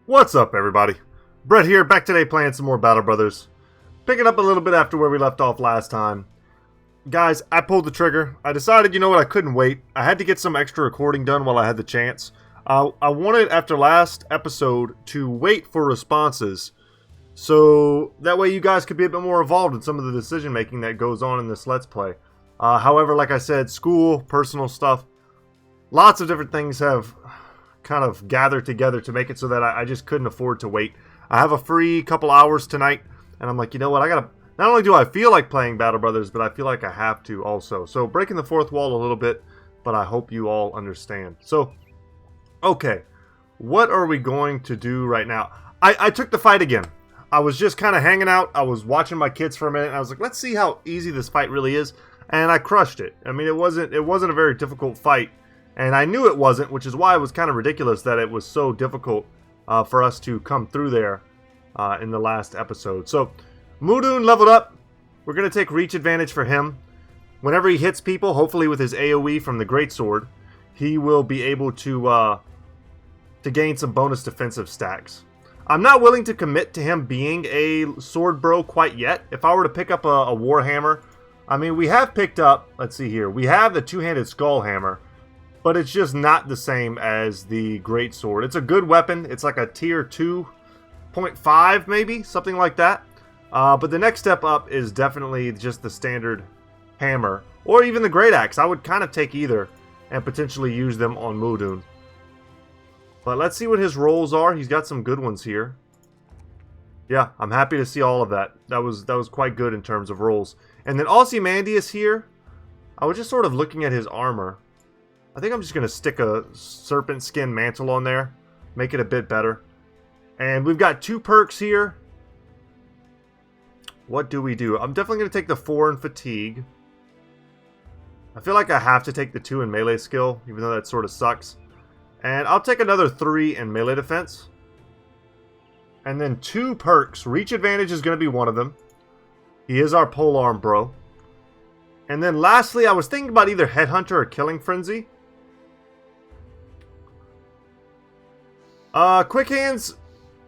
What's up, everybody? Brett here, back today playing some more Battle Brothers. Picking up a little bit after where we left off last time. Guys, I pulled the trigger. I decided, you know what, I couldn't wait. I had to get some extra recording done while I had the chance. I wanted, after last episode, to wait for responses. So that way you guys could be a bit more involved in some of the decision making that goes on in this Let's Play. However, like I said, school, personal stuff, lots of different things have kind of gathered together to make it so that I just couldn't afford to wait. I have a free couple hours tonight, and I'm like, you know what, I gotta, not only do I feel like playing Battle Brothers, but I feel like I have to also. So breaking the fourth wall a little bit, but I hope you all understand. So, okay, what are we going to do right now? I took the fight again. I was just kind of hanging out. I was watching my kids for a minute, and I was like, let's see how easy this fight really is. And I crushed it. I mean, it wasn't a very difficult fight. And I knew it wasn't, which is why it was kind of ridiculous that it was so difficult for us to come through there in the last episode. So, Mudun leveled up. We're going to take reach advantage for him. Whenever he hits people, hopefully with his AoE from the Greatsword, he will be able to gain some bonus defensive stacks. I'm not willing to commit to him being a sword bro quite yet. If I were to pick up a Warhammer, I mean, we have picked up, let's see here, we have the two-handed skull hammer. But it's just not the same as the Greatsword. It's a good weapon. It's like a tier 2.5 maybe, something like that. But the next step up is definitely just the standard hammer. Or even the Great Axe. I would kind of take either and potentially use them on Mudun. But let's see what his rolls are. He's got some good ones here. Yeah, I'm happy to see all of that. That was quite good in terms of rolls. And then Ozymandias here. I was just sort of looking at his armor. I think I'm just going to stick a serpent skin mantle on there. Make it a bit better. And we've got 2 perks here. What do we do? I'm definitely going to take the 4 in fatigue. I feel like I have to take the 2 in melee skill, even though that sort of sucks. And I'll take another 3 in melee defense. And then 2 perks. Reach advantage is going to be one of them. He is our polearm bro. And then lastly, I was thinking about either Headhunter or Killing Frenzy. Quick Hands,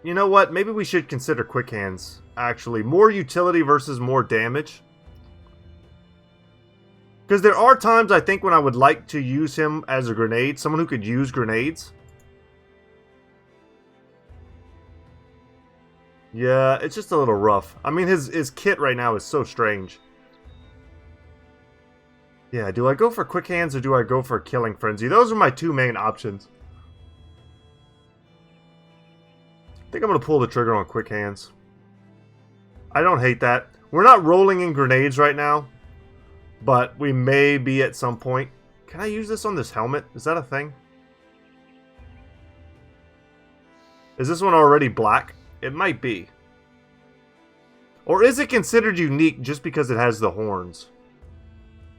you know what? Maybe we should consider Quick Hands, actually. More utility versus more damage. Because there are times, I think, when I would like to use him as a grenade. Someone who could use grenades. Yeah, it's just a little rough. I mean, his kit right now is so strange. Yeah, do I go for Quick Hands or do I go for Killing Frenzy? Those are my 2 main options. I think I'm going to pull the trigger on Quick Hands. I don't hate that. We're not rolling in grenades right now, but we may be at some point. Can I use this on this helmet? Is that a thing? Is this one already black? It might be. Or is it considered unique just because it has the horns?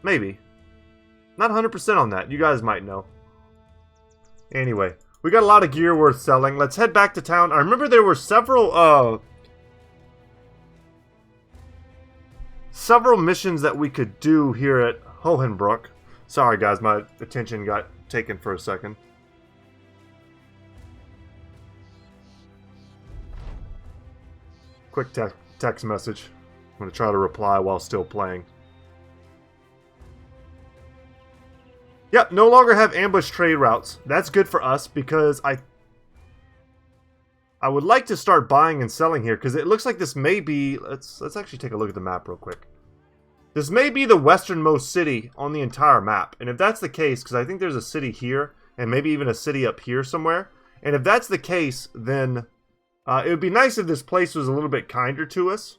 Maybe. Not 100% on that. You guys might know. Anyway. We got a lot of gear worth selling. Let's head back to town. I remember there were several missions that we could do here at Hohenbrook. Sorry guys, my attention got taken for a second. Quick text message. I'm going to try to reply while still playing. Yep, no longer have ambush trade routes. That's good for us because I would like to start buying and selling here because it looks like this may be... Let's actually take a look at the map real quick. This may be the westernmost city on the entire map. And if that's the case, because I think there's a city here and maybe even a city up here somewhere. And if that's the case, then it would be nice if this place was a little bit kinder to us.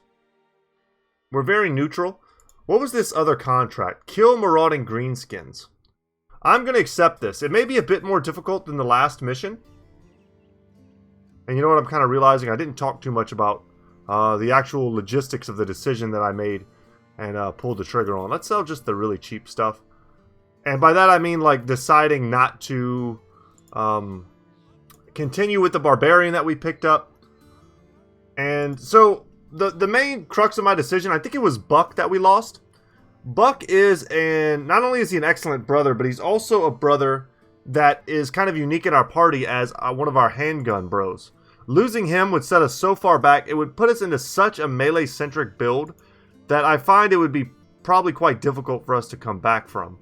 We're very neutral. What was this other contract? Kill marauding greenskins. I'm going to accept this. It may be a bit more difficult than the last mission. And you know what I'm kind of realizing? I didn't talk too much about the actual logistics of the decision that I made and pulled the trigger on. Let's sell just the really cheap stuff. And by that I mean like deciding not to continue with the barbarian that we picked up. And so the main crux of my decision, I think it was Buck that we lost. Buck is not only is he an excellent brother, but he's also a brother that is kind of unique in our party as one of our handgun bros. Losing him would set us so far back, it would put us into such a melee-centric build that I find it would be probably quite difficult for us to come back from.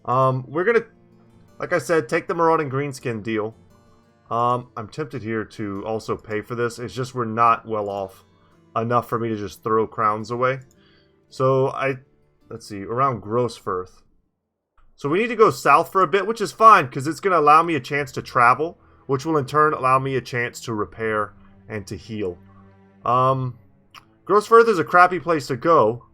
We're going to, like I said, take the Marauding Greenskin deal. I'm tempted here to also pay for this. It's just we're not well off enough for me to just throw crowns away. So let's see, around Grossfirth. So we need to go south for a bit, which is fine because it's going to allow me a chance to travel, which will in turn allow me a chance to repair and to heal. Grossfirth is a crappy place to go,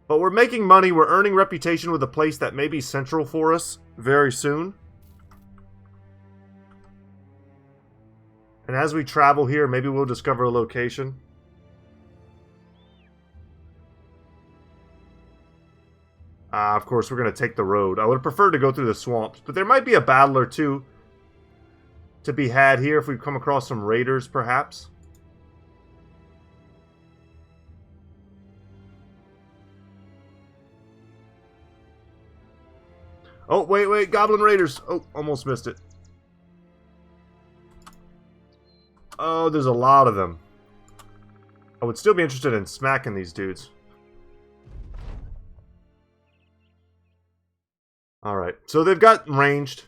but we're making money. We're earning reputation with a place that may be central for us very soon. And as we travel here, maybe we'll discover a location. Of course, we're going to take the road. I would have preferred to go through the swamps, but there might be a battle or two to be had here if we come across some raiders, perhaps. Oh, wait, Goblin Raiders. Oh, almost missed it. Oh, there's a lot of them. I would still be interested in smacking these dudes. Alright, so they've got ranged.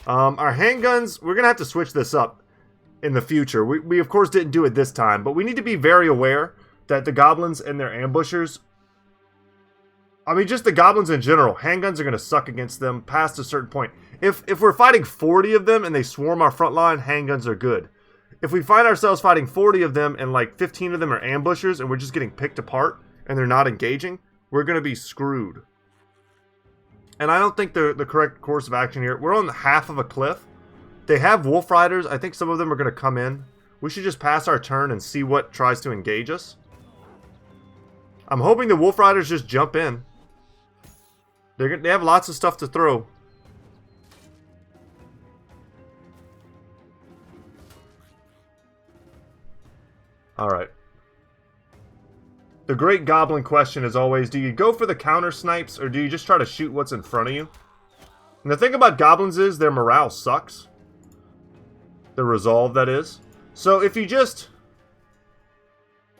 Our handguns, we're going to have to switch this up in the future. We of course didn't do it this time, but we need to be very aware that the goblins and their ambushers, I mean just the goblins in general, handguns are going to suck against them past a certain point. If we're fighting 40 of them and they swarm our front line, handguns are good. If we find ourselves fighting 40 of them and like 15 of them are ambushers and we're just getting picked apart and they're not engaging, we're going to be screwed. And I don't think the correct course of action here. We're on half of a cliff. They have wolf riders. I think some of them are going to come in. We should just pass our turn and see what tries to engage us. I'm hoping the wolf riders just jump in. They have lots of stuff to throw. Alright. The great goblin question is always, do you go for the counter snipes or do you just try to shoot what's in front of you? And the thing about goblins is their morale sucks. Their resolve, that is. So if you just...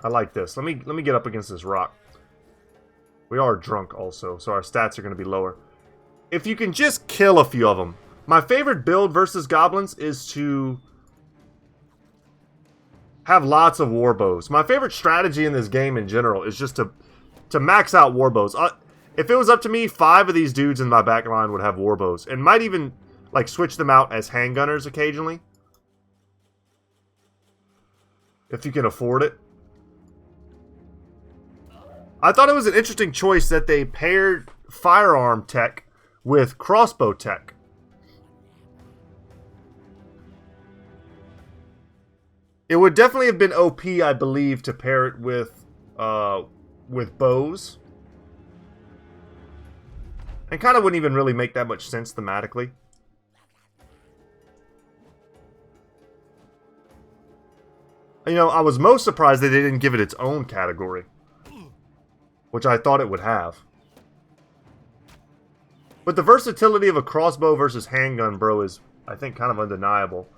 I like this. Let me get up against this rock. We are drunk also, so our stats are going to be lower. If you can just kill a few of them. My favorite build versus goblins is to have lots of warbows. My favorite strategy in this game in general is just to max out warbows. If it was up to me, 5 of these dudes in my back line would have warbows. And might even like switch them out as handgunners occasionally. If you can afford it. I thought it was an interesting choice that they paired firearm tech with crossbow tech. It would definitely have been OP, I believe, to pair it with bows. And kind of wouldn't even really make that much sense thematically. You know, I was most surprised that they didn't give it its own category. Which I thought it would have. But the versatility of a crossbow versus handgun, bro, is, I think, kind of undeniable.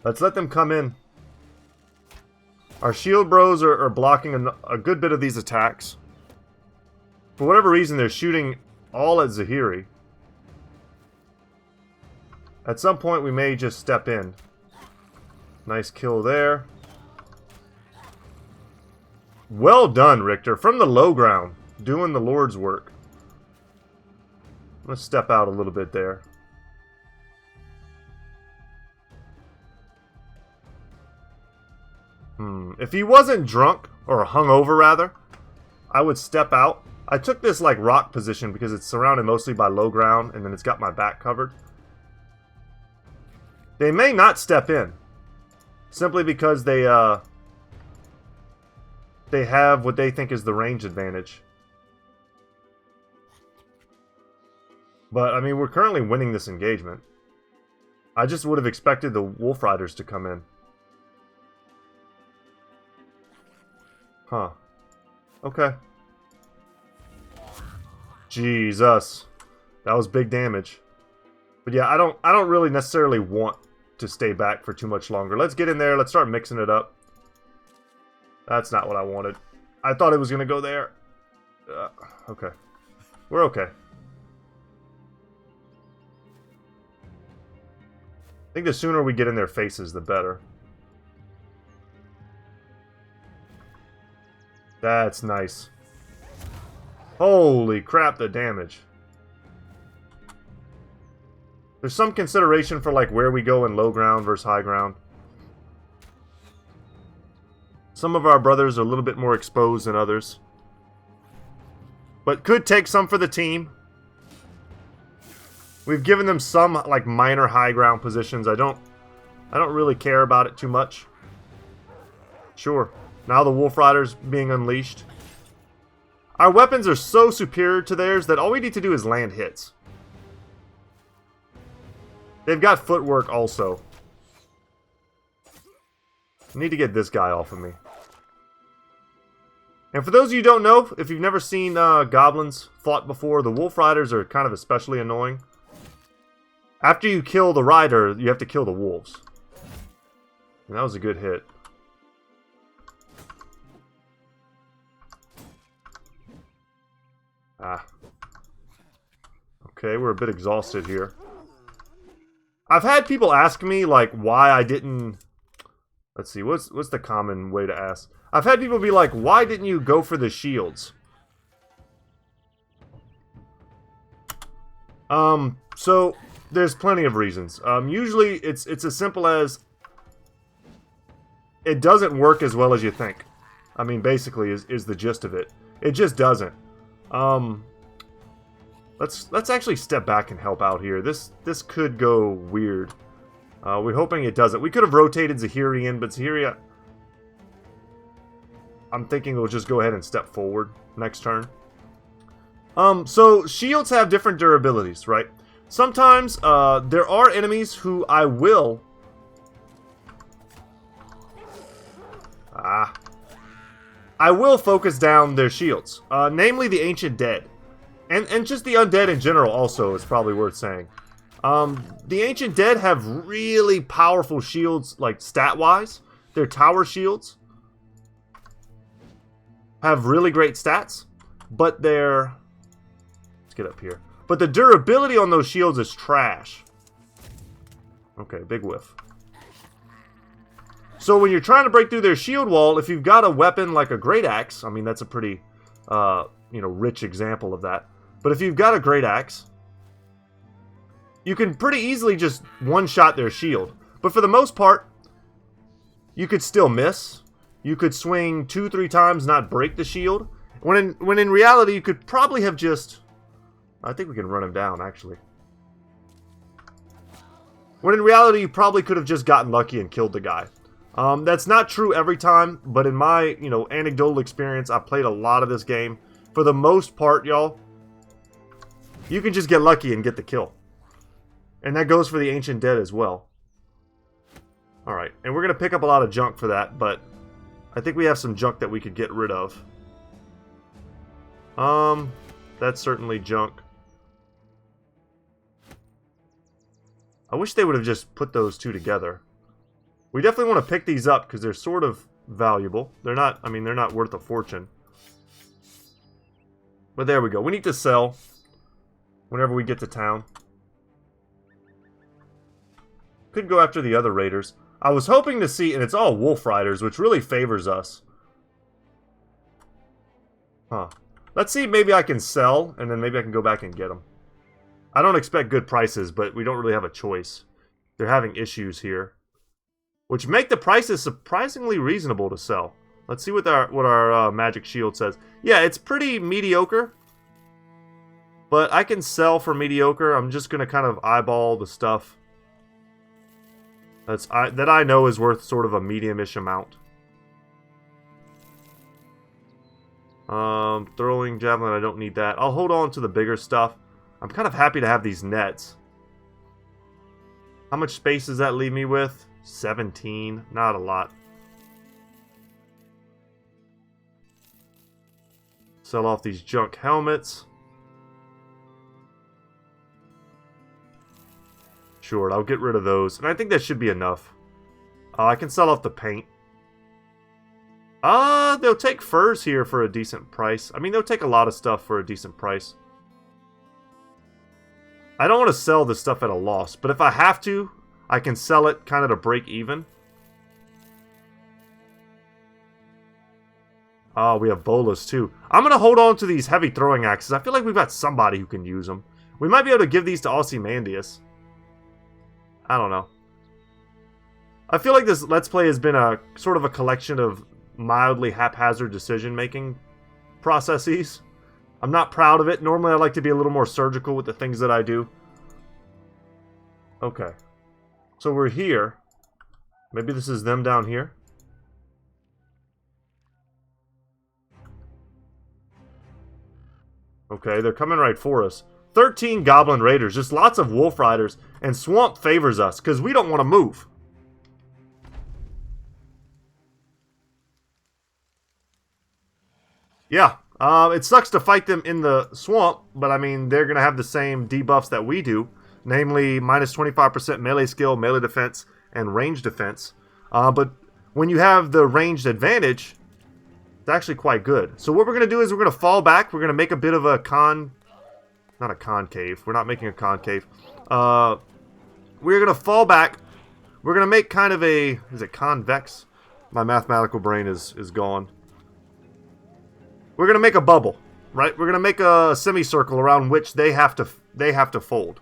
Let's let them come in. Our shield bros are blocking a good bit of these attacks. For whatever reason, they're shooting all at Zahiri. At some point, we may just step in. Nice kill there. Well done, Richter. From the low ground. Doing the Lord's work. Let's step out a little bit there. If he wasn't drunk, or hungover rather, I would step out. I took this like rock position because it's surrounded mostly by low ground and then it's got my back covered. They may not step in. Simply because they have what they think is the range advantage. But, I mean, we're currently winning this engagement. I just would have expected the Wolf Riders to come in. Huh. Okay. Jesus. That was big damage. But yeah, I don't really necessarily want to stay back for too much longer. Let's get in there. Let's start mixing it up. That's not what I wanted. I thought it was going to go there. Okay. We're okay. I think the sooner we get in their faces, the better. That's nice. Holy crap, the damage. There's some consideration for like where we go in low ground versus high ground. Some of our brothers are a little bit more exposed than others. But could take some for the team. We've given them some like minor high ground positions. I don't really care about it too much. Sure. Now the Wolf Riders being unleashed. Our weapons are so superior to theirs that all we need to do is land hits. They've got footwork also. I need to get this guy off of me. And for those of you who don't know, if you've never seen goblins fought before, the Wolf Riders are kind of especially annoying. After you kill the rider, you have to kill the wolves. And that was a good hit. Ah. Okay, we're a bit exhausted here. I've had people ask me, like, why I didn't... Let's see, what's the common way to ask? I've had people be like, why didn't you go for the shields? So, there's plenty of reasons. Usually, it's as simple as... It doesn't work as well as you think. I mean, basically, is the gist of it. It just doesn't. Let's actually step back and help out here. This could go weird. We're hoping it doesn't. We could have rotated Zahiri in, but Zahiri... I'm thinking we'll just go ahead and step forward next turn. So shields have different durabilities, right? Sometimes there are enemies who I will... I will focus down their shields. Namely the Ancient Dead. And just the undead in general also is probably worth saying. The Ancient Dead have really powerful shields, like stat-wise. Their tower shields have really great stats, but their... Let's get up here. But the durability on those shields is trash. Okay, big whiff. So when you're trying to break through their shield wall, if you've got a weapon like a great axe, I mean, that's a pretty, rich example of that. But if you've got a great axe, you can pretty easily just one-shot their shield. But for the most part, you could still miss. You could swing 2-3 times, not break the shield. When in reality, you could probably have just... I think we can run him down, actually. When in reality, you probably could have just gotten lucky and killed the guy. That's not true every time, but in my, anecdotal experience, I've played a lot of this game. For the most part, y'all, you can just get lucky and get the kill. And that goes for the Ancient Dead as well. Alright, and we're going to pick up a lot of junk for that, but I think we have some junk that we could get rid of. That's certainly junk. I wish they would have just put those two together. We definitely want to pick these up because they're sort of valuable. They're not, they're not worth a fortune. But there we go. We need to sell whenever we get to town. Could go after the other raiders. I was hoping to see, and it's all Wolf Riders, which really favors us. Huh. Let's see if maybe I can sell, and then maybe I can go back and get them. I don't expect good prices, but we don't really have a choice. They're having issues here, which make the prices surprisingly reasonable to sell. Let's see what our magic shield says. Yeah, it's pretty mediocre, but I can sell for mediocre. I'm just gonna kind of eyeball the stuff that I know is worth sort of a medium-ish amount. Throwing javelin, I don't need that. I'll hold on to the bigger stuff. I'm kind of happy to have these nets. How much space does that leave me with? 17. Not a lot. Sell off these junk helmets. short. I'll get rid of those. And I think that should be enough. I can sell off the paint. They'll take furs here for a decent price. I mean, they'll take a lot of stuff for a decent price. I don't want to sell this stuff at a loss, but if I have to, I can sell it kind of to break even. Oh, we have bolas too. I'm going to hold on to these heavy throwing axes. I feel like we've got somebody who can use them. We might be able to give these to Ozymandias. I don't know. I feel like this Let's Play has been a sort of a collection of mildly haphazard decision-making processes. I'm not proud of it. Normally I like to be a little more surgical with the things that I do. Okay. So we're here. Maybe this is them down here. Okay, they're coming right for us. 13 Goblin Raiders, just lots of Wolf Riders, and Swamp favors us, because we don't want to move. Yeah, it sucks to fight them in the Swamp, but I mean, they're going to have the same debuffs that we do, namely, minus 25% melee skill, melee defense, and range defense. But when you have the ranged advantage, it's actually quite good. So what we're going to do is we're going to fall back. We're going to make a bit of a not a concave. We're not making a concave. We're going to fall back. We're going to make kind of a... Is it convex? My mathematical brain is gone. We're going to make a bubble, right? We're going to make a semicircle around which they have to fold.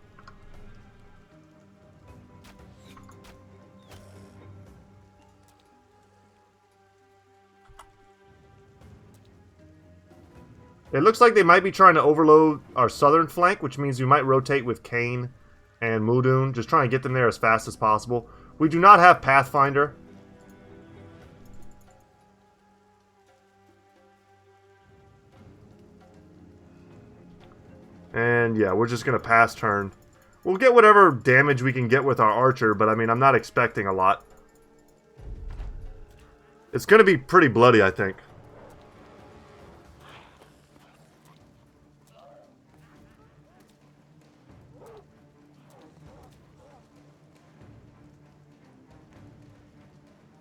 It looks like they might be trying to overload our southern flank, which means we might rotate with Kane and Muldoon, just trying to get them there as fast as possible. We do not have Pathfinder. And yeah, we're just going to pass turn. We'll get whatever damage we can get with our archer, but I mean, I'm not expecting a lot. It's going to be pretty bloody, I think.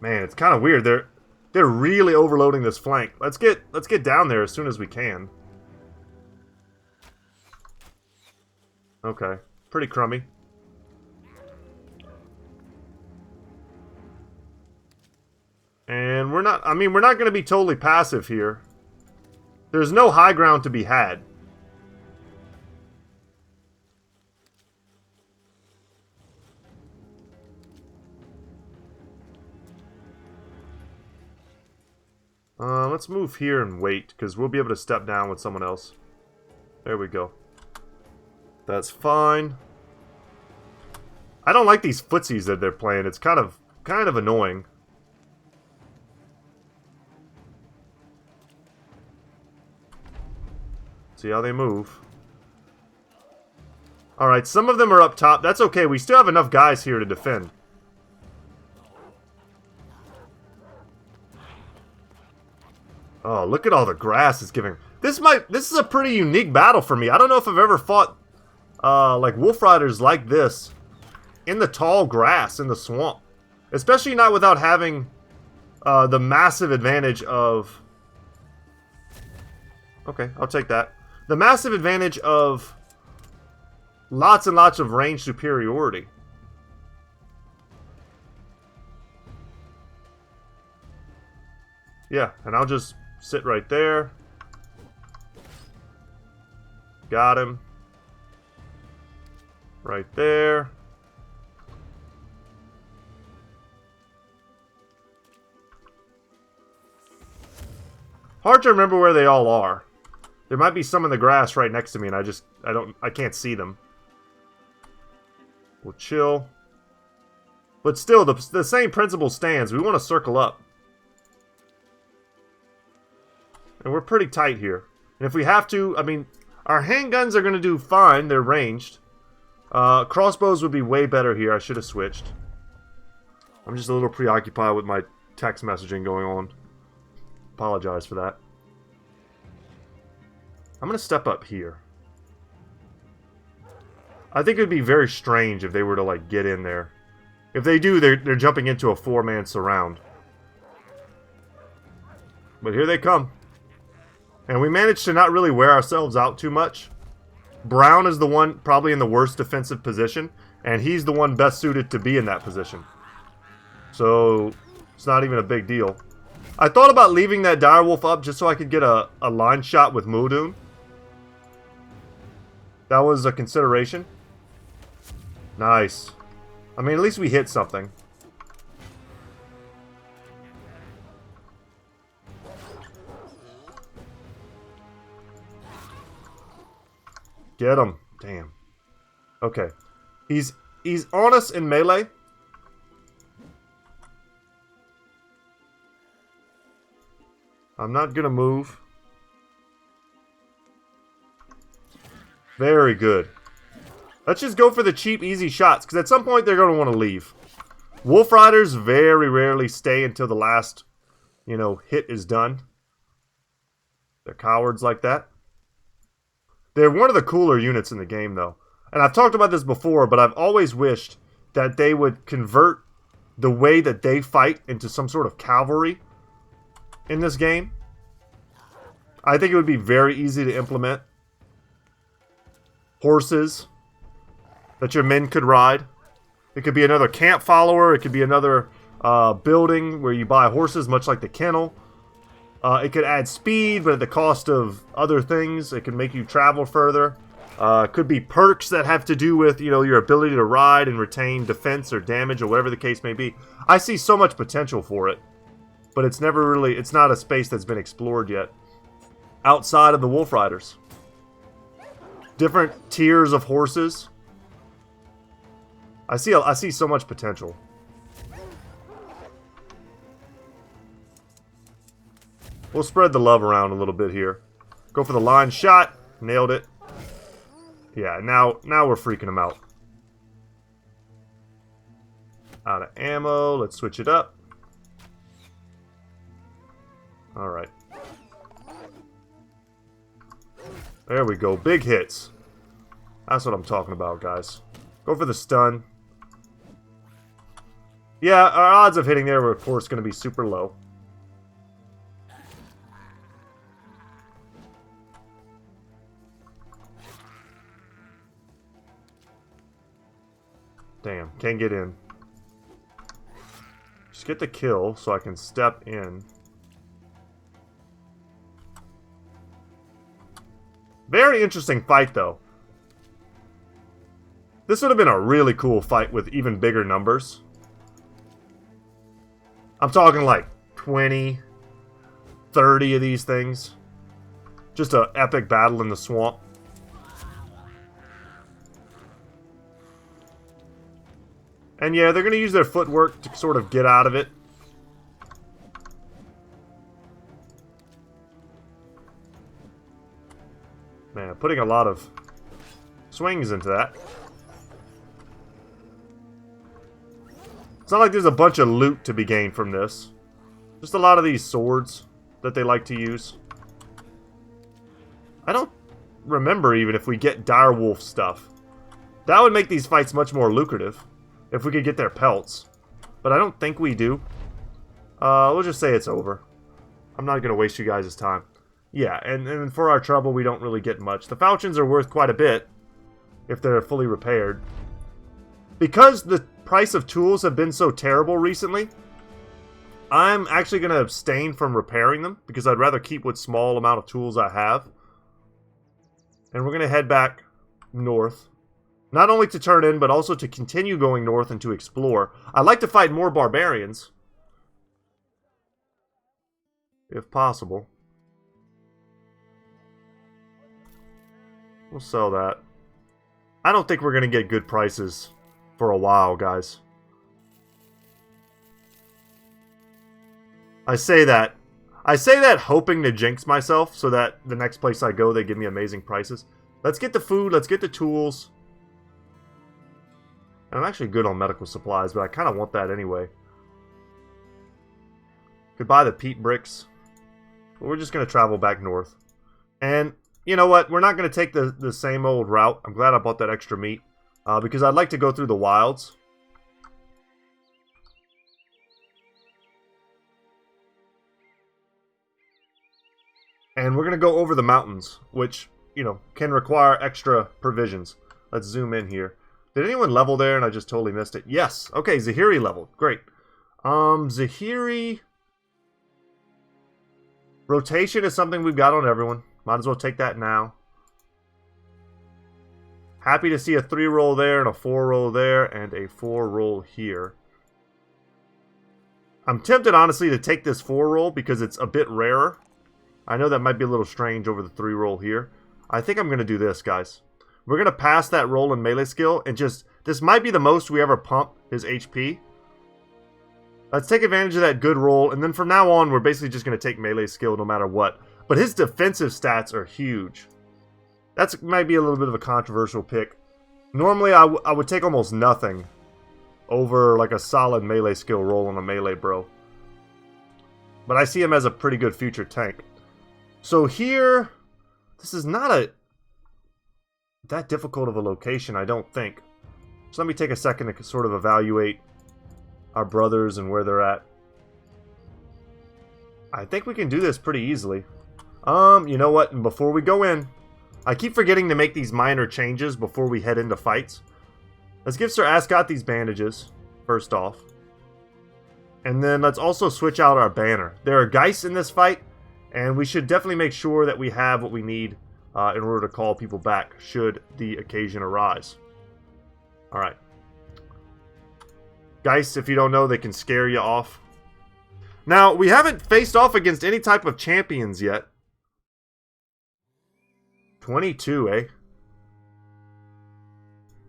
Man, it's kind of weird. They're really overloading this flank. Let's get down there as soon as we can. Okay, pretty crummy. And we're not going to be totally passive here. There's no high ground to be had. Let's move here and wait, because we'll be able to step down with someone else. There we go. That's fine. I don't like these footsies that they're playing. It's kind of annoying. See how they move. Alright, some of them are up top. That's okay. We still have enough guys here to defend. Oh, look at all the grass it's giving. This is a pretty unique battle for me. I don't know if I've ever fought like Wolf Riders like this in the tall grass in the swamp. Especially not without having the massive advantage of... Okay, I'll take that. The massive advantage of lots and lots of range superiority. Yeah, and I'll just sit right there. Got him. Right there. Hard to remember where they all are. There might be some in the grass right next to me and I can't see them. We'll chill. But still, the same principle stands. We want to circle up. And we're pretty tight here. And if we have to, I mean, our handguns are going to do fine. They're ranged. Crossbows would be way better here. I should have switched. I'm just a little preoccupied with my text messaging going on. Apologize for that. I'm going to step up here. I think it would be very strange if they were to, like, get in there. If they do, they're jumping into a 4-man surround. But here they come. And we managed to not really wear ourselves out too much. Brown is the one probably in the worst defensive position, and he's the one best suited to be in that position. So, it's not even a big deal. I thought about leaving that direwolf up just so I could get a line shot with Muldoon. That was a consideration. Nice. I mean, at least we hit something. Get him. Damn. Okay. He's on us in melee. I'm not gonna move. Very good. Let's just go for the cheap, easy shots, because at some point they're going to want to leave. Wolf Riders very rarely stay until the last, hit is done. They're cowards like that. They're one of the cooler units in the game, though. And I've talked about this before, but I've always wished that they would convert the way that they fight into some sort of cavalry in this game. I think it would be very easy to implement. Horses that your men could ride. It could be another camp follower. It could be another building where you buy horses, much like the kennel. It could add speed, but at the cost of other things. It could make you travel further. It could be perks that have to do with, your ability to ride and retain defense or damage or whatever the case may be. I see so much potential for it, but it's not a space that's been explored yet outside of the Wolf Riders. Different tiers of horses. I see so much potential. We'll spread the love around a little bit here. Go for the line shot. Nailed it. Yeah, now we're freaking them out. Out of ammo. Let's switch it up. Alright. There we go. Big hits. That's what I'm talking about, guys. Go for the stun. Yeah, our odds of hitting there were, of course, going to be super low. Damn, can't get in. Just get the kill so I can step in. Very interesting fight, though. This would have been a really cool fight with even bigger numbers. I'm talking like 20, 30 of these things. Just an epic battle in the swamp. And yeah, they're going to use their footwork to sort of get out of it. Man, putting a lot of swings into that. It's not like there's a bunch of loot to be gained from this. Just a lot of these swords that they like to use. I don't remember even if we get direwolf stuff. That would make these fights much more lucrative. If we could get their pelts. But I don't think we do. We'll just say it's over. I'm not going to waste you guys' time. Yeah, and for our trouble, we don't really get much. The falchions are worth quite a bit. If they're fully repaired. Because the price of tools have been so terrible recently, I'm actually going to abstain from repairing them. Because I'd rather keep what small amount of tools I have. And we're going to head back north. Not only to turn in, but also to continue going north and to explore. I'd like to fight more barbarians. If possible. We'll sell that. I don't think we're going to get good prices for a while, guys. I say that hoping to jinx myself so that the next place I go, they give me amazing prices. Let's get the food. Let's get the tools. I'm actually good on medical supplies, but I kind of want that anyway. Could buy the peat bricks. But we're just going to travel back north. And, you know what? We're not going to take the same old route. I'm glad I bought that extra meat. because I'd like to go through the wilds. And we're going to go over the mountains, which, you know, can require extra provisions. Let's zoom in here. Did anyone level there and I just totally missed it? Yes. Okay, Zahiri leveled. Great. Zahiri... Rotation is something we've got on everyone. Might as well take that now. Happy to see a 3-roll there and a 4-roll there and a 4-roll here. I'm tempted, honestly, to take this 4-roll because it's a bit rarer. I know that might be a little strange over the 3-roll here. I think I'm going to do this, guys. We're going to pass that roll in melee skill and just... This might be the most we ever pump his HP. Let's take advantage of that good roll, and then from now on, we're basically just going to take melee skill no matter what. But his defensive stats are huge. That's might be a little bit of a controversial pick. Normally, I would take almost nothing over like a solid melee skill roll on a melee bro. But I see him as a pretty good future tank. So here, this is not that difficult of a location, I don't think. So let me take a second to sort of evaluate our brothers and where they're at. I think we can do this pretty easily. You know what? And before we go in, I keep forgetting to make these minor changes before we head into fights. Let's give Sir Ascot these bandages, first off. And then let's also switch out our banner. There are Geists in this fight, and we should definitely make sure that we have what we need in order to call people back, should the occasion arise. Alright. Geists, if you don't know, they can scare you off. Now, we haven't faced off against any type of champions yet. 22, eh?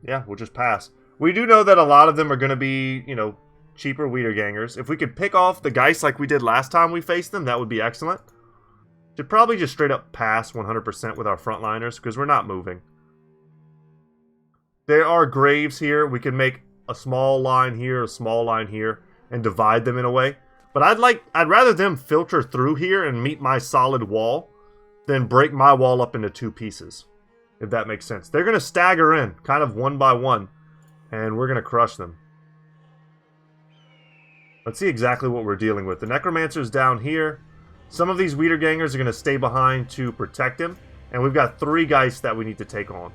Yeah, we'll just pass. We do know that a lot of them are going to be, you know, cheaper Wiedergangers. If we could pick off the Geists like we did last time we faced them, that would be excellent. Should probably just straight up pass 100% with our frontliners, because we're not moving. There are graves here. We can make a small line here, a small line here, and divide them in a way. But I'd rather them filter through here and meet my solid wall than break my wall up into 2 pieces, if that makes sense. They're going to stagger in, kind of one by one, and we're going to crush them. Let's see exactly what we're dealing with. The Necromancer's down here. Some of these Wiedergangers are going to stay behind to protect him, and we've got 3 Geists that we need to take on.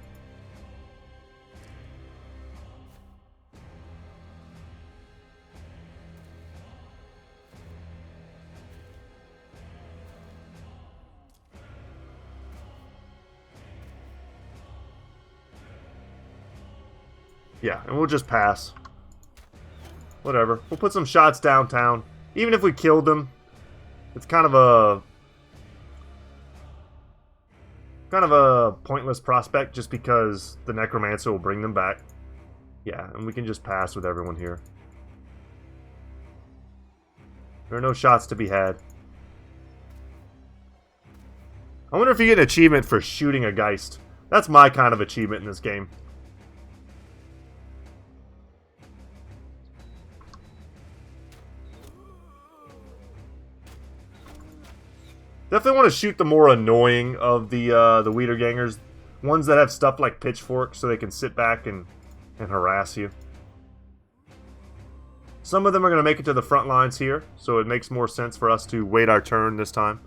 Yeah, and we'll just pass. Whatever. We'll put some shots downtown. Even if we killed them, it's kind of a pointless prospect just because the Necromancer will bring them back. Yeah, and we can just pass with everyone here. There are no shots to be had. I wonder if you get an achievement for shooting a Geist. That's my kind of achievement in this game. Definitely want to shoot the more annoying of the Wiedergangers. Ones that have stuff like pitchforks so they can sit back and harass you. Some of them are going to make it to the front lines here, so it makes more sense for us to wait our turn this time.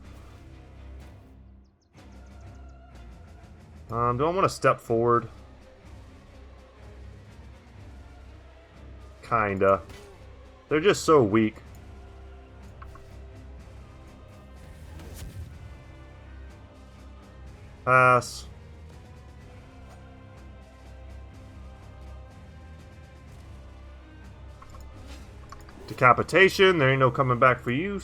Do I want to step forward? Kinda. They're just so weak. Pass. Decapitation. There ain't no coming back for you.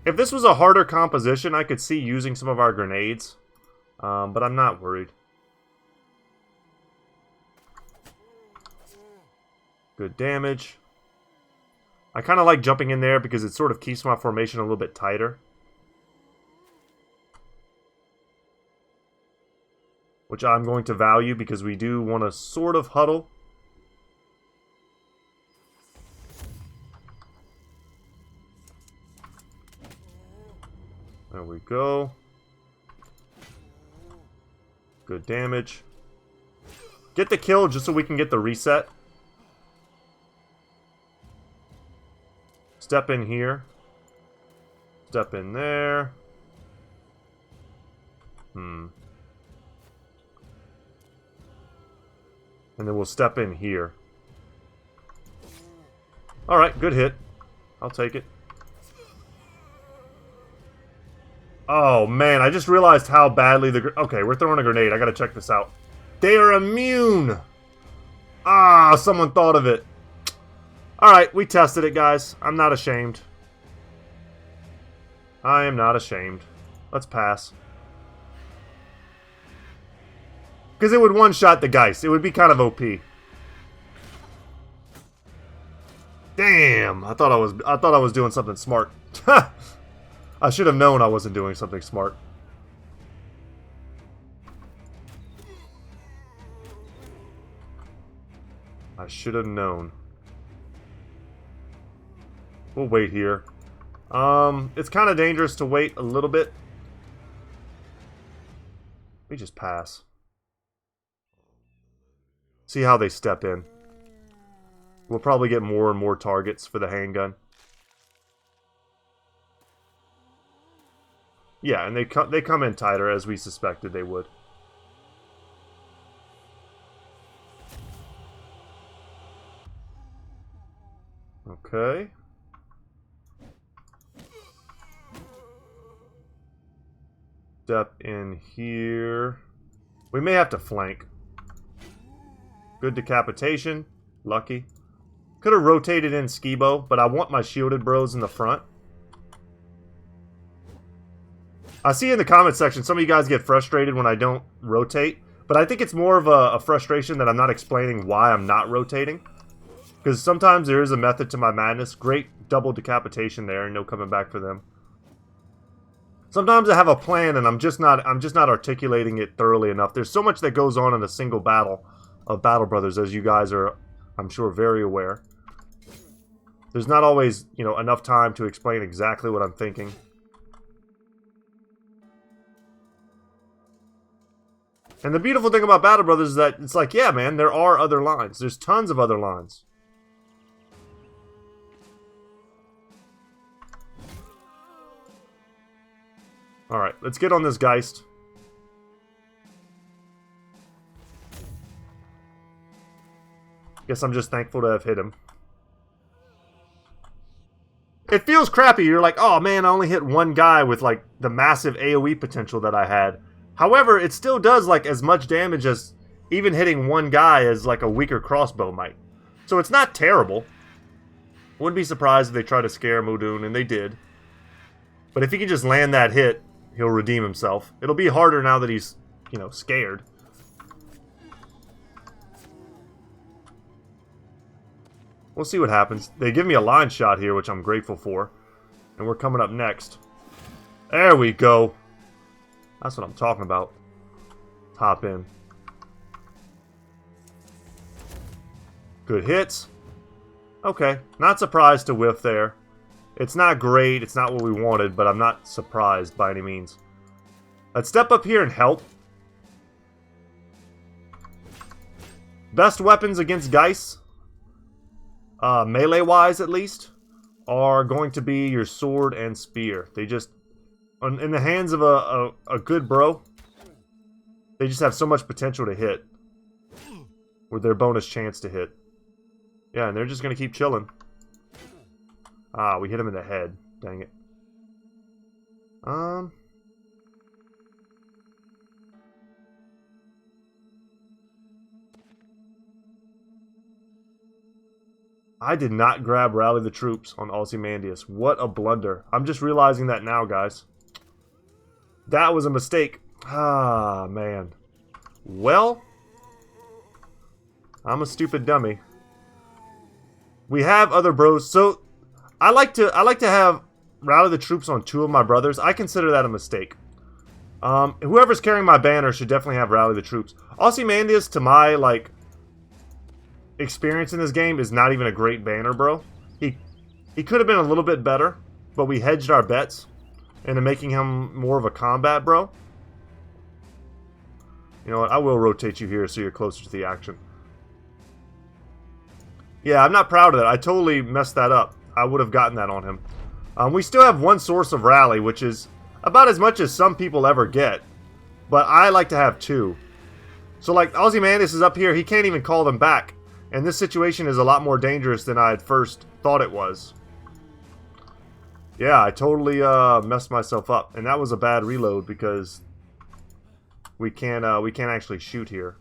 If this was a harder composition, I could see using some of our grenades. But I'm not worried. Good damage. I kind of like jumping in there because it sort of keeps my formation a little bit tighter. Which I'm going to value because we do want to sort of huddle. There we go. Good damage. Get the kill just so we can get the reset. Step in here. Step in there. And then we'll step in here. Alright, good hit. I'll take it. Oh, man, I just realized how badly the... Okay, we're throwing a grenade. I gotta check this out. They are immune! Ah, someone thought of it. Alright, we tested it, guys. I'm not ashamed. I am not ashamed. Let's pass. Because it would one-shot the Geist. It would be kind of OP. Damn! I thought I was doing something smart. I should have known I wasn't doing something smart. I should have known. We'll wait here. It's kind of dangerous to wait a little bit. We just pass. See how they step in. We'll probably get more and more targets for the handgun. Yeah, and they come in tighter as we suspected they would. Okay. Step in here. We may have to flank. Good decapitation. Lucky. Could have rotated in Skibo, but I want my shielded bros in the front. I see in the comment section some of you guys get frustrated when I don't rotate, but I think it's more of a frustration that I'm not explaining why I'm not rotating. Because sometimes there is a method to my madness. Great double decapitation there, and no coming back for them. Sometimes I have a plan and I'm just not articulating it thoroughly enough. There's so much that goes on in a single battle of Battle Brothers, as you guys are, I'm sure, very aware. There's not always, you know, enough time to explain exactly what I'm thinking. And the beautiful thing about Battle Brothers is that it's like, yeah, man, there are other lines. There's tons of other lines. Alright, let's get on this Geist. Guess I'm just thankful to have hit him. It feels crappy. You're like, oh man, I only hit one guy with like the massive AoE potential that I had. However, it still does like as much damage as even hitting one guy as like a weaker crossbow might. So it's not terrible. Wouldn't be surprised if they try to scare Muldoon, and they did. But if he can just land that hit, he'll redeem himself. It'll be harder now that he's, you know, scared. We'll see what happens. They give me a line shot here, which I'm grateful for. And we're coming up next. There we go. That's what I'm talking about. Hop in. Good hits. Okay, not surprised to whiff there. It's not great, it's not what we wanted, but I'm not surprised by any means. Let's step up here and help. Best weapons against Geist, melee-wise at least, are going to be your sword and spear. They just, in the hands of a good bro, they just have so much potential to hit. With their bonus chance to hit. Yeah, and they're just going to keep chilling. Ah, we hit him in the head. Dang it. I did not grab Rally the Troops on Ozymandias. What a blunder. I'm just realizing that now, guys. That was a mistake. Ah, man. Well, I'm a stupid dummy. We have other bros. So I like to have Rally the Troops on two of my brothers. I consider that a mistake. Whoever's carrying my banner should definitely have Rally the Troops. Ozymandias, to my like experience in this game, is not even a great banner, bro. He could have been a little bit better, but we hedged our bets. into making him more of a combat bro. You know what? I will rotate you here so you're closer to the action. Yeah, I'm not proud of that. I totally messed that up. I would have gotten that on him. We still have one source of rally, which is about as much as some people ever get. But I like to have two. So like Ozymandias is up here. He can't even call them back. And this situation is a lot more dangerous than I had first thought it was. Yeah, I totally messed myself up. And that was a bad reload because we can't actually shoot here.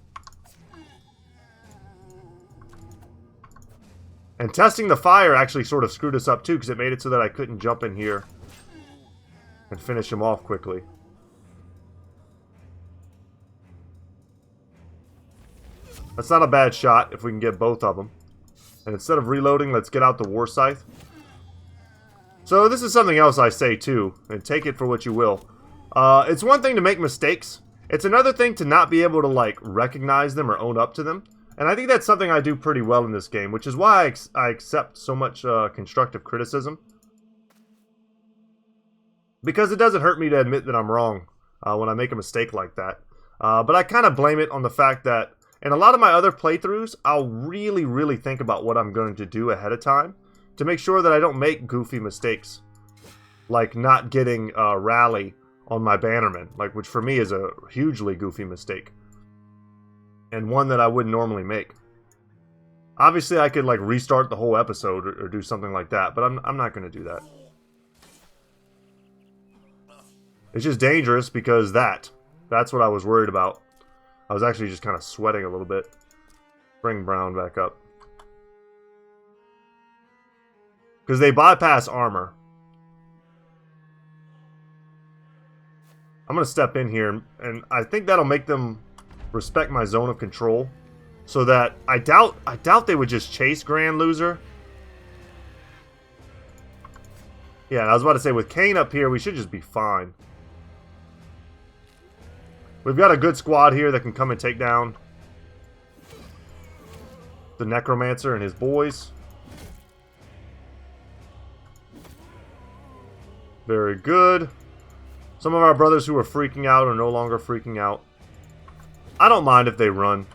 And testing the fire actually sort of screwed us up too, because it made it so that I couldn't jump in here and finish him off quickly. That's not a bad shot if we can get both of them. And instead of reloading, let's get out the war scythe. So this is something else I say too, and take it for what you will. It's one thing to make mistakes. It's another thing to not be able to like recognize them or own up to them. And I think that's something I do pretty well in this game, which is why I accept so much constructive criticism. Because it doesn't hurt me to admit that I'm wrong when I make a mistake like that. But I kind of blame it on the fact that in a lot of my other playthroughs, I'll really think about what I'm going to do ahead of time to make sure that I don't make goofy mistakes. Like not getting rally on my bannerman, like which for me is a hugely goofy mistake. And one that I wouldn't normally make. Obviously, I could like restart the whole episode or do something like that, but I'm not going to do that. It's just dangerous because that's what I was worried about. I was actually just kind of sweating a little bit. Bring Brown back up. Because they bypass armor. I'm going to step in here, and I think that'll make them respect my zone of control, so that I doubt they would just chase Grand Loser. Yeah, I was about to say with Kane up here, we should just be fine. We've got a good squad here that can come and take down the Necromancer and his boys. Very good. Some of our brothers who are freaking out are no longer freaking out. I don't mind if they run.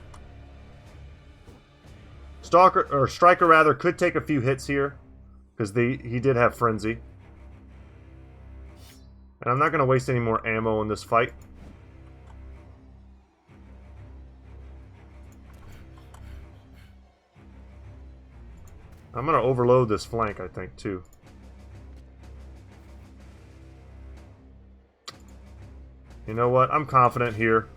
Striker rather could take a few hits here because he did have frenzy. And I'm not going to waste any more ammo in this fight. I'm going to overload this flank, I think, too. You know what? I'm confident here.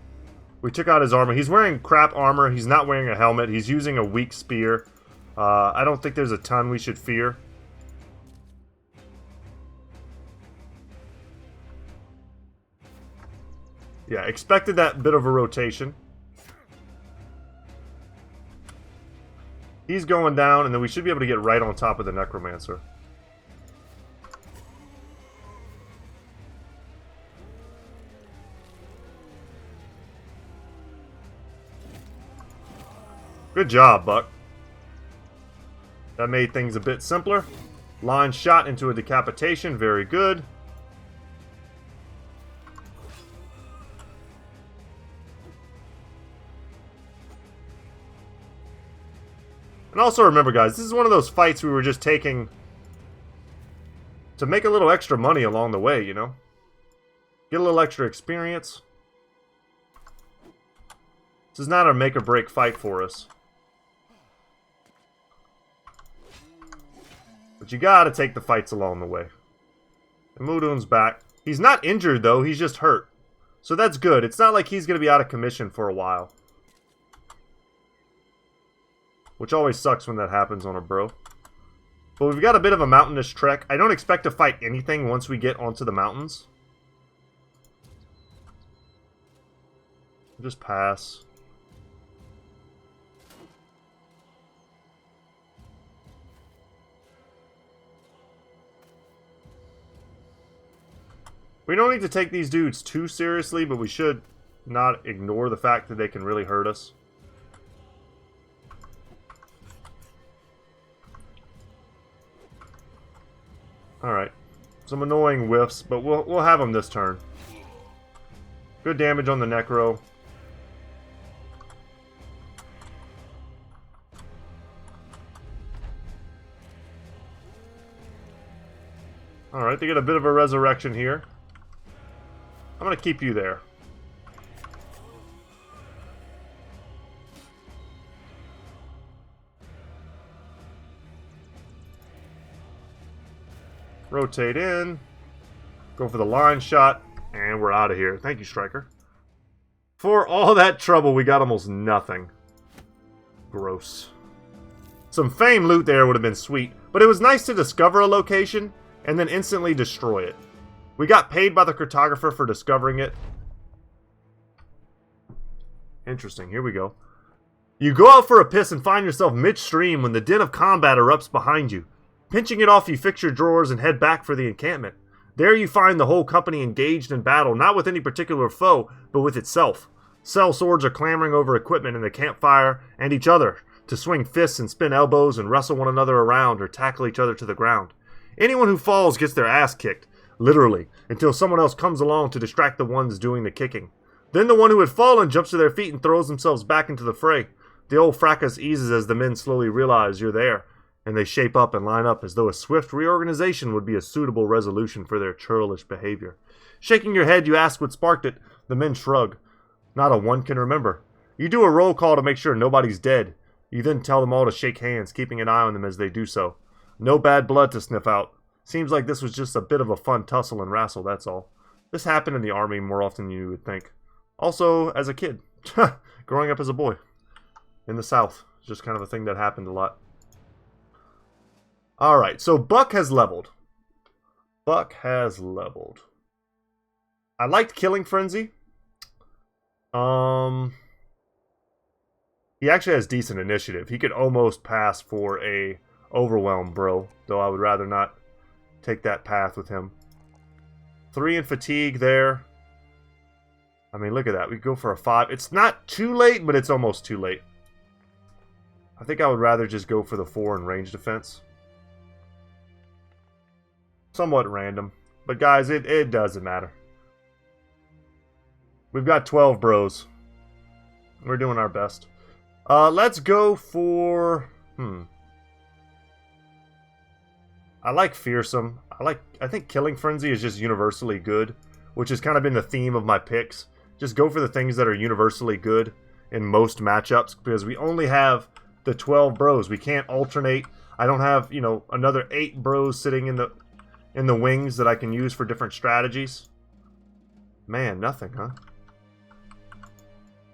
We took out his armor. He's wearing crap armor. He's not wearing a helmet. He's using a weak spear. I don't think there's a ton we should fear. Yeah, expected that bit of a rotation. He's going down, and then we should be able to get right on top of the Necromancer. Good job, Buck. That made things a bit simpler. Line shot into a decapitation. Very good. And also remember, guys, this is one of those fights we were just taking to make a little extra money along the way, you know? Get a little extra experience. This is not a make-or-break fight for us. But you gotta take the fights along the way. And Mudun's back. He's not injured, though. He's just hurt. So that's good. It's not like he's gonna be out of commission for a while. Which always sucks when that happens on a bro. But we've got a bit of a mountainous trek. I don't expect to fight anything once we get onto the mountains. Just pass. We don't need to take these dudes too seriously, but we should not ignore the fact that they can really hurt us. Alright. Some annoying whiffs, but we'll have them this turn. Good damage on the Necro. Alright, they get a bit of a resurrection here. I'm going to keep you there. Rotate in. Go for the line shot. And we're out of here. Thank you, Striker. For all that trouble, we got almost nothing. Gross. Some fame loot there would have been sweet. But it was nice to discover a location and then instantly destroy it. We got paid by the cartographer for discovering it. Interesting. Here we go. You go out for a piss and find yourself midstream when the din of combat erupts behind you. Pinching it off, you fix your drawers and head back for the encampment. There you find the whole company engaged in battle, not with any particular foe, but with itself. Cell swords are clamoring over equipment in the campfire and each other to swing fists and spin elbows and wrestle one another around or tackle each other to the ground. Anyone who falls gets their ass kicked, literally, until someone else comes along to distract the ones doing the kicking. Then the one who had fallen jumps to their feet and throws themselves back into the fray. The old fracas eases as the men slowly realize you're there, and they shape up and line up as though a swift reorganization would be a suitable resolution for their churlish behavior. Shaking your head, you ask what sparked it. The men shrug. Not a one can remember. You do a roll call to make sure nobody's dead. You then tell them all to shake hands, keeping an eye on them as they do so. No bad blood to sniff out. Seems like this was just a bit of a fun tussle and wrestle, that's all. This happened in the army more often than you would think. Also, as a kid. Growing up as a boy. In the South. It's just kind of a thing that happened a lot. Alright, so Buck has leveled. Buck has leveled. I liked Killing Frenzy. He actually has decent initiative. He could almost pass for a Overwhelm bro, though I would rather not take that path with him. 3 in fatigue there. I mean, look at that. We go for a 5. It's not too late, but it's almost too late. I think I would rather just go for the 4 in range defense. Somewhat random. But guys, it doesn't matter. We've got 12 bros. We're doing our best. Let's go for... I like Fearsome. I think Killing Frenzy is just universally good, which has kind of been the theme of my picks. Just go for the things that are universally good in most matchups, because we only have the 12 bros. We can't alternate. I don't have, another 8 bros sitting in the wings that I can use for different strategies. Man, nothing, huh?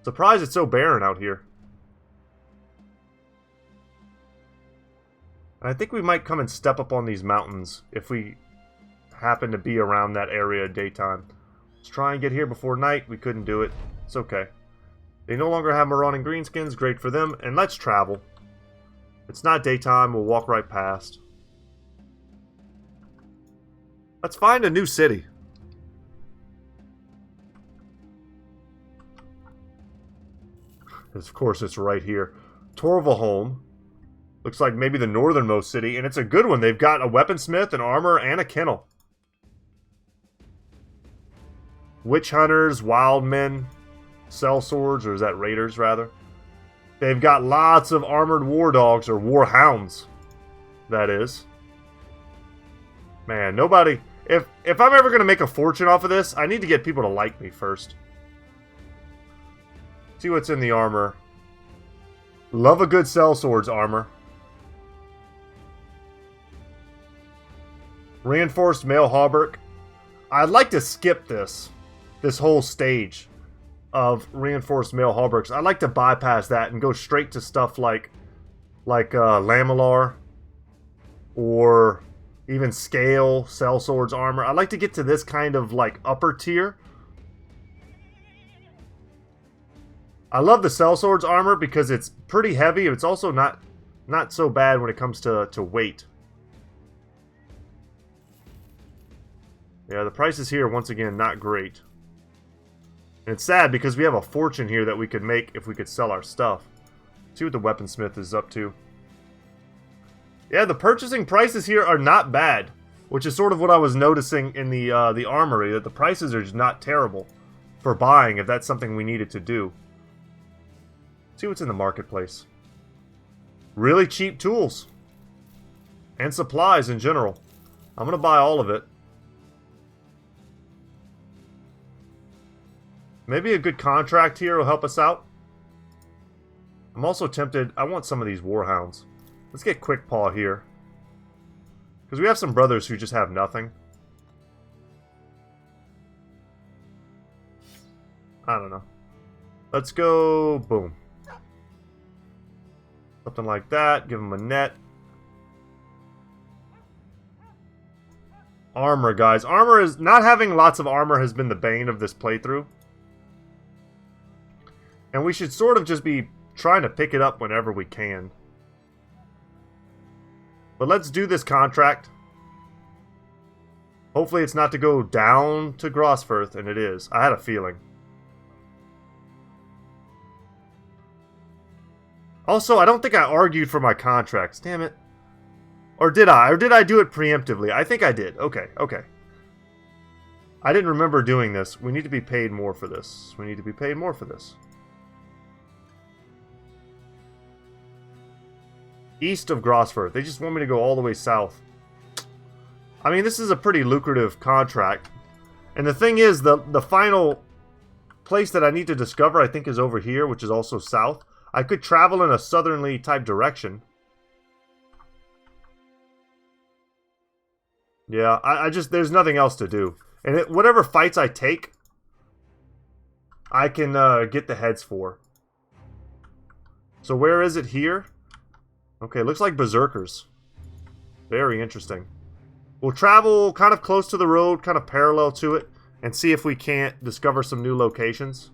Surprised it's so barren out here. And I think we might come and step up on these mountains if we happen to be around that area at daytime. Let's try and get here before night. We couldn't do it. It's okay. They no longer have marauding greenskins. Great for them. And let's travel. It's not daytime. We'll walk right past. Let's find a new city. Of course, it's right here. Torvalholm. Looks like maybe the northernmost city, and it's a good one. They've got a weaponsmith, an armor, and a kennel. Witch hunters, wild men, sell swords, or is that raiders, rather? They've got lots of armored war dogs, or war hounds, that is. Man, nobody... If I'm ever going to make a fortune off of this, I need to get people to like me first. See what's in the armor. Love a good sellswords armor. Reinforced mail hauberk. I'd like to skip this whole stage of reinforced mail hauberks. I'd like to bypass that and go straight to stuff like Lamellar or even scale sellswords armor. I'd like to get to this kind of like upper tier. I love the sellswords armor because it's pretty heavy. It's also not so bad when it comes to weight. Yeah, the prices here, once again, not great. And it's sad because we have a fortune here that we could make if we could sell our stuff. See what the weaponsmith is up to. Yeah, the purchasing prices here are not bad. which is sort of what I was noticing in the armory, that the prices are just not terrible for buying if that's something we needed to do. Let's see what's in the marketplace. Really cheap tools. And supplies in general. I'm going to buy all of it. Maybe a good contract here will help us out. I'm also tempted. I want some of these warhounds. Let's get Quick Paw here. Because we have some brothers who just have nothing. I don't know. Let's go. Boom. Something like that. Give them a net. Armor, guys. Armor is... Not having lots of armor has been the bane of this playthrough. And we should sort of just be trying to pick it up whenever we can. But let's do this contract. Hopefully it's not to go down to Grosfirth, and it is. I had a feeling. Also, I don't think I argued for my contracts. Damn it. Or did I? Or did I do it preemptively? I think I did. Okay, okay. I didn't remember doing this. We need to be paid more for this. We need to be paid more for this. East of Grosfirth. They just want me to go all the way south. I mean, this is a pretty lucrative contract. And the thing is, the final place that I need to discover, I think, is over here, which is also south. I could travel in a southerly type direction. Yeah, I just, there's nothing else to do. And whatever fights I take, I can get the heads for. So where is it here? Okay, looks like berserkers. Very interesting. We'll travel kind of close to the road, kind of parallel to it, and see if we can't discover some new locations.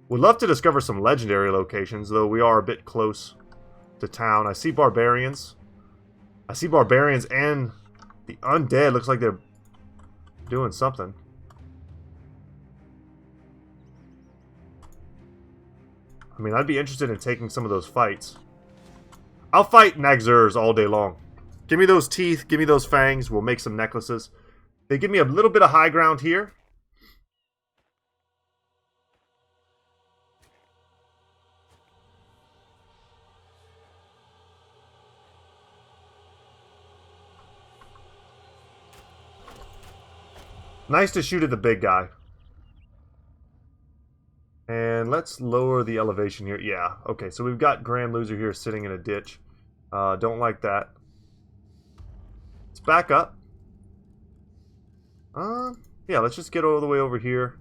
We'd love to discover some legendary locations, though we are a bit close to town. I see barbarians. I see barbarians and the undead. Looks like they're doing something. I mean, I'd be interested in taking some of those fights. I'll fight Nagzurs all day long. Give me those teeth, give me those fangs, we'll make some necklaces. They give me a little bit of high ground here. Nice to shoot at the big guy. And let's lower the elevation here. Yeah, okay, so we've got Grand Loser here sitting in a ditch. Don't like that. Let's back up. Yeah, let's just get all the way over here.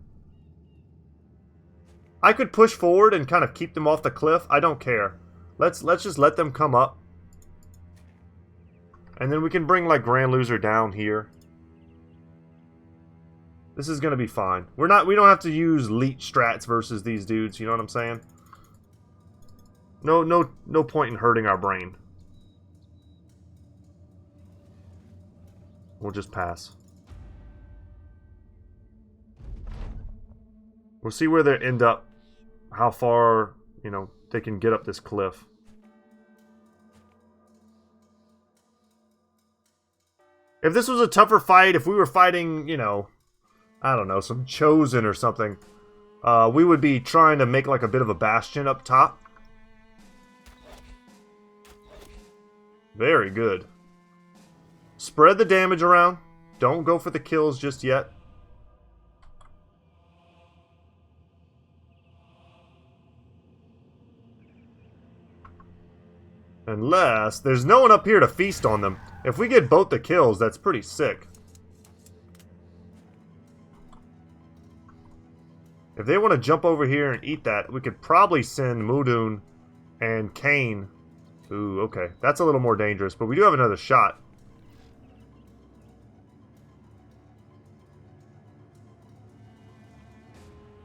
I could push forward and kind of keep them off the cliff. I don't care. Let's just let them come up. And then we can bring like Grand Loser down here. This is gonna be fine. We don't have to use leech strats versus these dudes, you know what I'm saying? No point in hurting our brain. We'll just pass. We'll see where they end up. How far, you know, they can get up this cliff. If this was a tougher fight, if we were fighting, you know, I don't know, some Chosen or something, we would be trying to make like a bit of a bastion up top. Very good. Spread the damage around. Don't go for the kills just yet. Unless there's no one up here to feast on them. If we get both the kills, that's pretty sick. If they want to jump over here and eat that, we could probably send Mudun and Kane. Ooh, okay. That's a little more dangerous, but we do have another shot.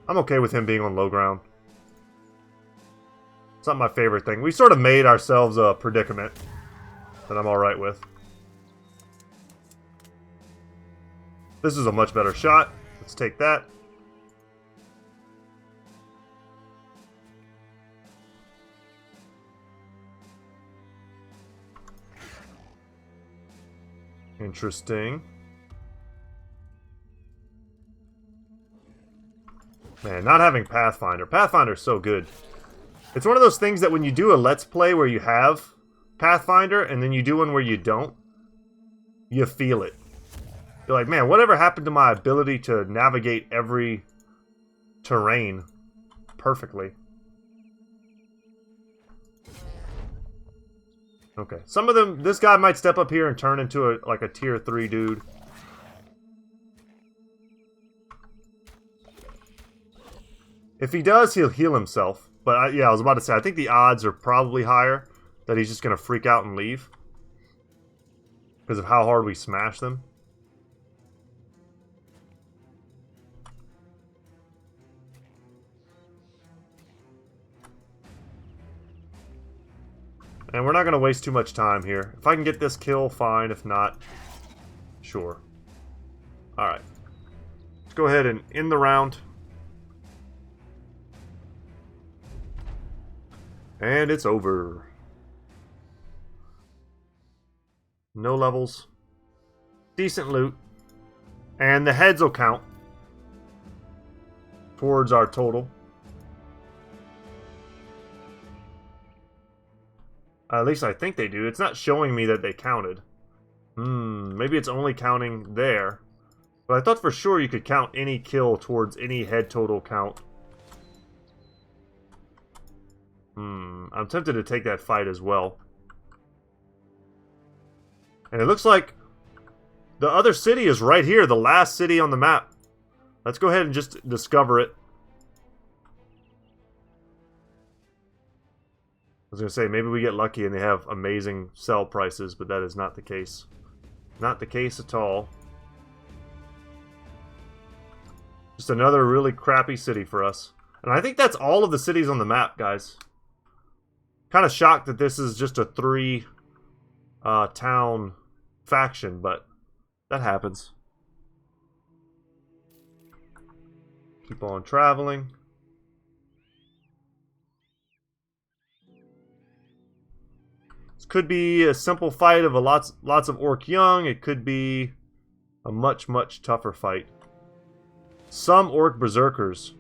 I'm okay with him being on low ground. It's not my favorite thing. We sort of made ourselves a predicament that I'm alright with. This is a much better shot. Let's take that. Interesting. Man, not having Pathfinder. Pathfinder's so good. It's one of those things that when you do a Let's Play where you have Pathfinder and then you do one where you don't, you feel it. You're like, man, whatever happened to my ability to navigate every terrain perfectly? Okay, some of them, this guy might step up here and turn into like a tier 3 dude. If he does, he'll heal himself. But yeah, I was about to say, I think the odds are probably higher that he's just going to freak out and leave. Because of how hard we smash them. And we're not going to waste too much time here. If I can get this kill, fine. If not, sure. Alright. Let's go ahead and end the round. And it's over. No levels. Decent loot. And the heads will count towards our total. At least I think they do. It's not showing me that they counted. Maybe it's only counting there. But I thought for sure you could count any kill towards any head total count. I'm tempted to take that fight as well. And it looks like the other city is right here, the last city on the map. Let's go ahead and just discover it. I was going to say, maybe we get lucky and they have amazing sell prices, but that is not the case. Not the case at all. Just another really crappy city for us. And I think that's all of the cities on the map, guys. Kind of shocked that this is just a 3 town faction, but that happens. Keep on traveling. This could be a simple fight of lots of orc young. It could be a much tougher fight. Some orc berserkers.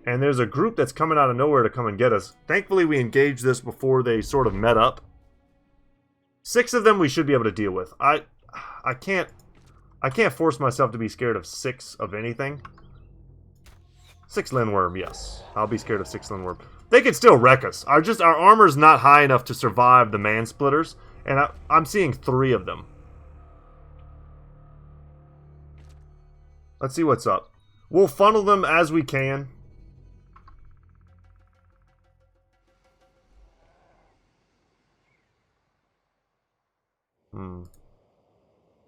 And there's a group that's coming out of nowhere to come and get us. Thankfully, we engaged this before they sort of met up. 6 of them we should be able to deal with. I can't force myself to be scared of 6 of anything. 6 Lindworm, yes. I'll be scared of 6 Lindworm. They could still wreck us. Our armor's not high enough to survive the man-splitters. And I'm seeing 3 of them. Let's see what's up. We'll funnel them as we can.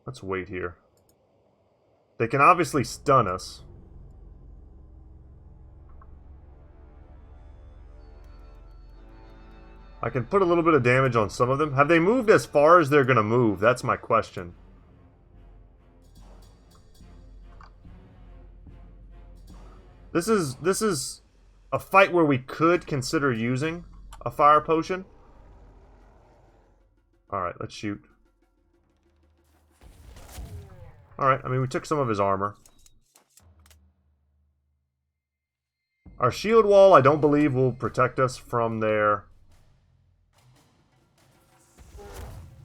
Let's wait here. They can obviously stun us. I can put a little bit of damage on some of them. Have they moved as far as they're going to move? That's my question. This is a fight where we could consider using a fire potion. Alright, let's shoot. Alright, I mean, we took some of his armor. Our shield wall, I don't believe, will protect us from their...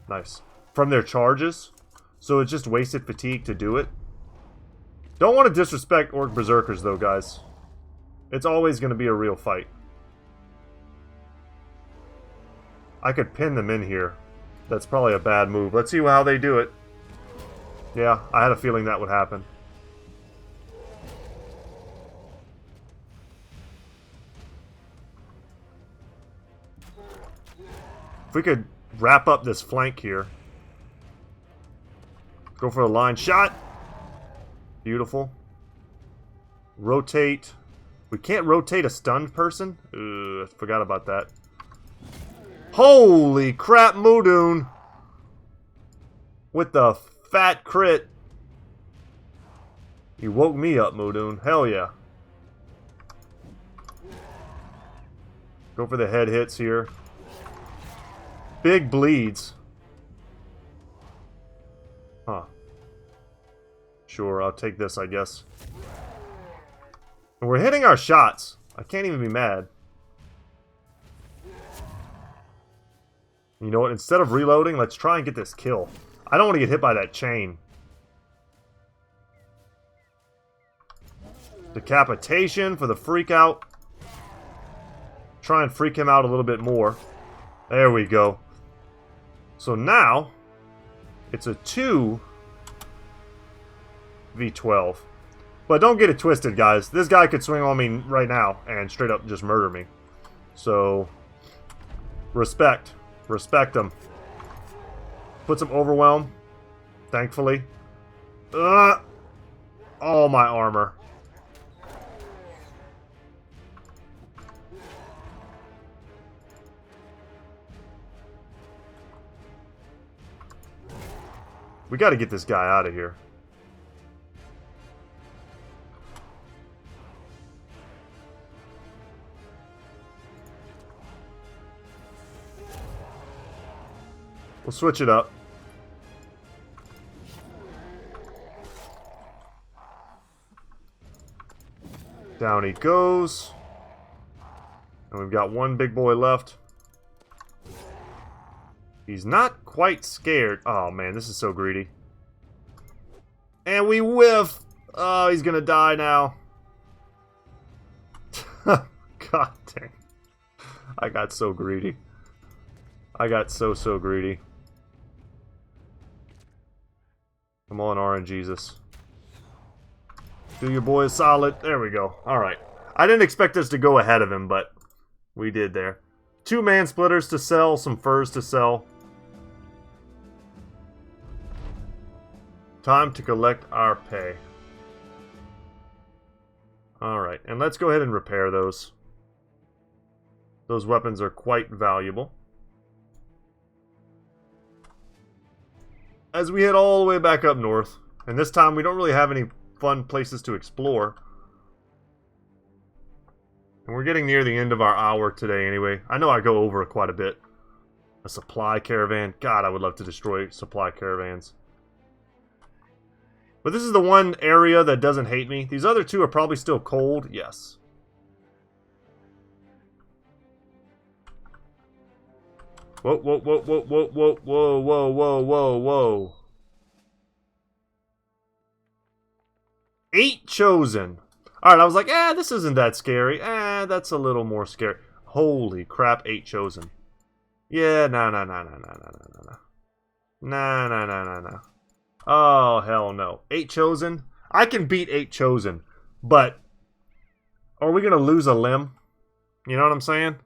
Nice. From their charges. So it's just wasted fatigue to do it. Don't want to disrespect orc berserkers, though, guys. It's always going to be a real fight. I could pin them in here. That's probably a bad move. Let's see how they do it. Yeah, I had a feeling that would happen. If we could wrap up this flank here. Go for a line shot. Beautiful. Rotate. We can't rotate a stunned person? I forgot about that. Holy crap, Mudoon! With the fat crit. You woke me up, Mudoon. Hell yeah. Go for the head hits here. Big bleeds. Huh. Sure, I'll take this, I guess. And we're hitting our shots. I can't even be mad. You know what? Instead of reloading, let's try and get this kill. I don't want to get hit by that chain. Decapitation for the freak out. Try and freak him out a little bit more. There we go. So now, it's a 2v12. But don't get it twisted, guys. This guy could swing on me right now and straight up just murder me. So, respect. Respect him. Put some overwhelm. Thankfully. All my armor. We got to get this guy out of here. We'll switch it up. Down he goes. And we've got one big boy left. He's not quite scared. Oh man, this is so greedy. And we whiff. Oh, he's gonna die now. God dang. I got so greedy. I got so greedy. Come on, RNGesus. Do your boy a solid. There we go. Alright. I didn't expect us to go ahead of him, but we did there. 2 man splitters to sell, some furs to sell. Time to collect our pay. Alright, and let's go ahead and repair those. Those weapons are quite valuable. As we head all the way back up north, and this time we don't really have any fun places to explore. And we're getting near the end of our hour today anyway. I know I go over quite a bit. A supply caravan. God, I would love to destroy supply caravans. But this is the one area that doesn't hate me. These other two are probably still cold. Yes. Whoa, whoa, whoa, whoa, whoa, whoa, whoa, whoa, whoa, whoa, whoa. 8 chosen. Alright, I was like, this isn't that scary. That's a little more scary. Holy crap, 8 chosen. Yeah, no. No. Oh, hell no. 8 chosen? I can beat 8 chosen, but are we going to lose a limb? You know what I'm saying?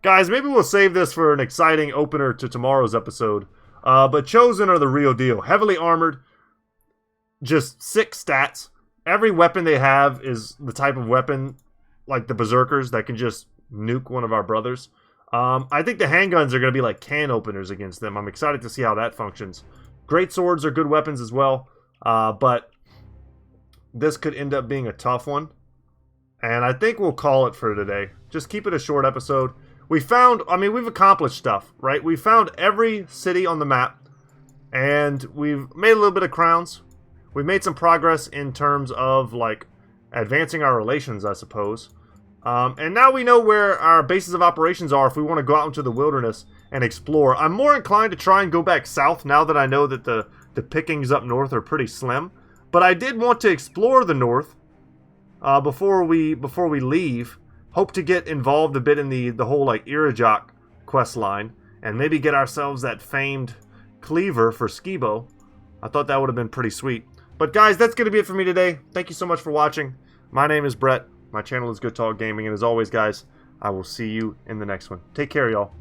Guys, maybe we'll save this for an exciting opener to tomorrow's episode. But chosen are the real deal. Heavily armored. Just 6 stats. Every weapon they have is the type of weapon, like the berserkers, that can just nuke one of our brothers. I think the handguns are going to be like can openers against them. I'm excited to see how that functions. Great swords are good weapons as well. But this could end up being a tough one. And I think we'll call it for today. Just keep it a short episode. We found, we've accomplished stuff, right? We found every city on the map. And we've made a little bit of crowns. We've made some progress in terms of, like, advancing our relations, I suppose. And now we know where our bases of operations are if we want to go out into the wilderness and explore. I'm more inclined to try and go back south now that I know that the pickings up north are pretty slim. But I did want to explore the north before we leave. Hope to get involved a bit in the whole, like, Irajok quest line. And maybe get ourselves that famed cleaver for Skibo. I thought that would have been pretty sweet. But guys, that's going to be it for me today. Thank you so much for watching. My name is Brett. My channel is Goodtalk Gaming. And as always, guys, I will see you in the next one. Take care, y'all.